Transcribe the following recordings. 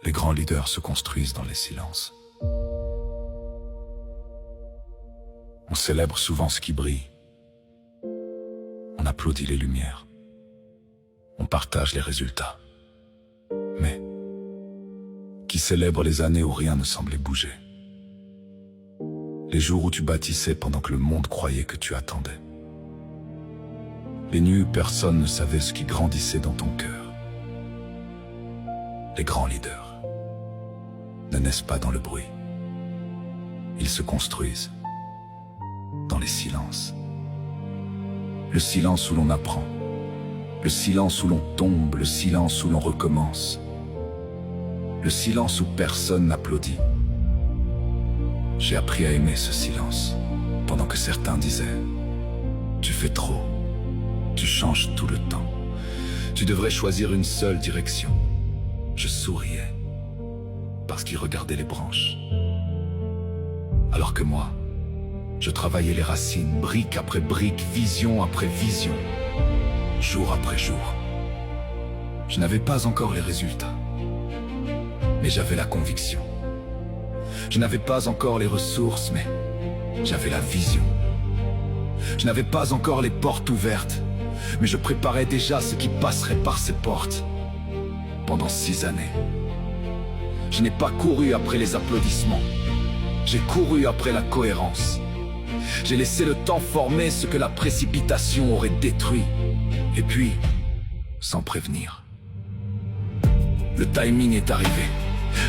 Les grands leaders se construisent dans les silences. On célèbre souvent ce qui brille. On applaudit les lumières. On partage les résultats. Mais qui célèbre les années où rien ne semblait bouger? Les jours où tu bâtissais pendant que le monde croyait que tu attendais. Les nuits où personne ne savait ce qui grandissait dans ton cœur. Les grands leaders ne naissent pas dans le bruit. Ils se construisent dans les silences. Le silence où l'on apprend. Le silence où l'on tombe, le silence où l'on recommence. Le silence où personne n'applaudit. J'ai appris à aimer ce silence, pendant que certains disaient « Tu fais trop, tu changes tout le temps, tu devrais choisir une seule direction. » Je souriais, parce qu'ils regardaient les branches. Alors que moi, je travaillais les racines, brique après brique, vision après vision, jour après jour. Je n'avais pas encore les résultats, mais j'avais la conviction. Je n'avais pas encore les ressources, mais j'avais la vision. Je n'avais pas encore les portes ouvertes, mais je préparais déjà ce qui passerait par ces portes. Pendant 6 années, je n'ai pas couru après les applaudissements. J'ai couru après la cohérence. J'ai laissé le temps former ce que la précipitation aurait détruit. Et puis, sans prévenir, le timing est arrivé.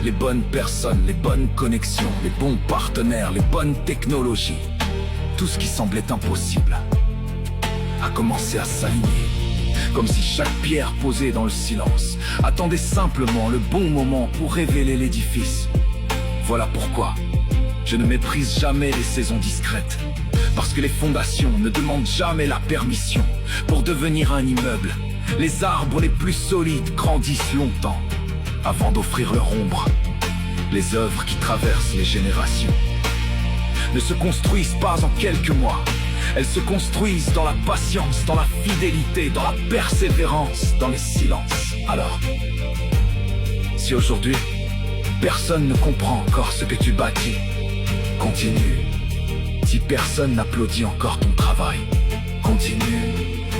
Les bonnes personnes, les bonnes connexions, les bons partenaires, les bonnes technologies. Tout ce qui semblait impossible a commencé à s'aligner. Comme si chaque pierre posée dans le silence attendait simplement le bon moment pour révéler l'édifice. Voilà pourquoi je ne méprise jamais les saisons discrètes. Parce que les fondations ne demandent jamais la permission pour devenir un immeuble. Les arbres les plus solides grandissent longtemps avant d'offrir leur ombre. Les œuvres qui traversent les générations ne se construisent pas en quelques mois. Elles se construisent dans la patience, dans la fidélité, dans la persévérance, dans les silences. Alors, si aujourd'hui, personne ne comprend encore ce que tu bâtis, continue. Si personne n'applaudit encore ton travail, continue.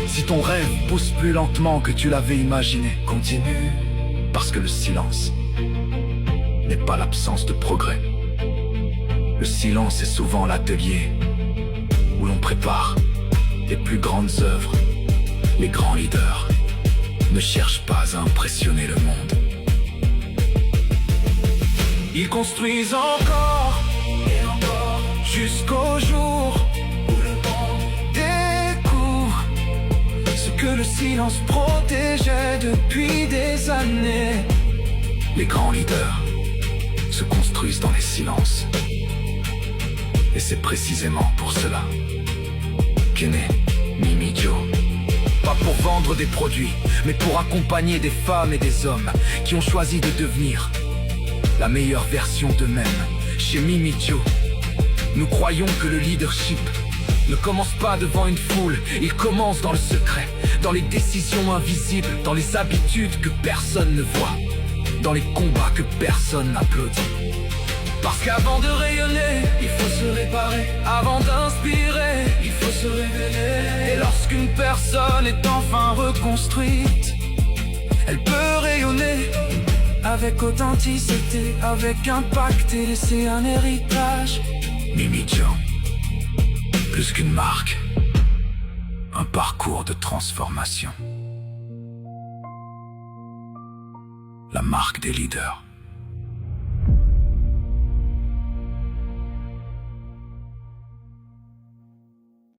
Si ton rêve pousse plus lentement que tu l'avais imaginé, continue. Parce que le silence n'est pas l'absence de progrès. Le silence est souvent l'atelier où l'on prépare les plus grandes œuvres. Les grands leaders ne cherchent pas à impressionner le monde. Ils construisent encore et encore jusqu'au jour où le monde découvre ce que le silence protégeait depuis des années. Les grands leaders se construisent dans les silences. Et c'est précisément pour cela qu'est né Mimi Joe. Pas pour vendre des produits, mais pour accompagner des femmes et des hommes qui ont choisi de devenir la meilleure version d'eux-mêmes. Chez Mimi Joe, nous croyons que le leadership ne commence pas devant une foule, il commence dans le secret, dans les décisions invisibles, dans les habitudes que personne ne voit, dans les combats que personne n'applaudit. Parce qu'avant de rayonner, il faut se réparer. Avant d'inspirer, il faut se révéler. Et lorsqu'une personne est enfin reconstruite, elle peut rayonner avec authenticité, avec impact et laisser un héritage. Mimi Joe, plus qu'une marque, un parcours de transformation. La marque des leaders.